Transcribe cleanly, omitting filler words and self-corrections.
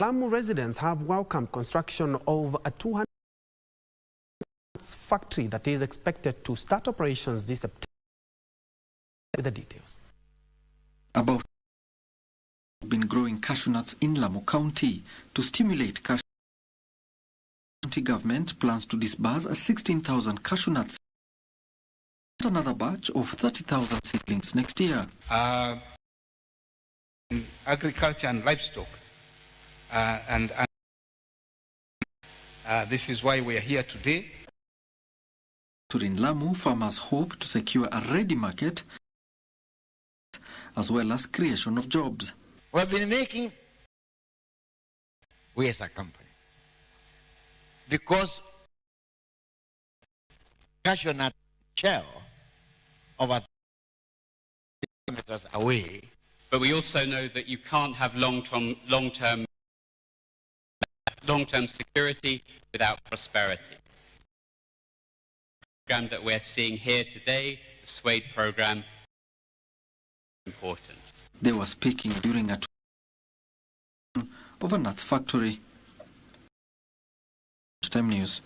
Lamu residents have welcomed construction of a 200 factory that is expected to start operations this September. With the details. About been growing cashew nuts in Lamu County. To stimulate cashew, county government plans to disburse 16,000 cashew nuts, another batch of 30,000 seedlings next year. In agriculture and livestock, and this is why we are here today. In Lamu, farmers hope to secure a ready market as well as creation of jobs. We've been making, we as a company, because cashew nut shell over kilometers away. But we also know that you can't have long-term security without prosperity. The program that we're seeing here today, the SWADE program, is important. They were speaking during a tour of a nuts factory. Time News.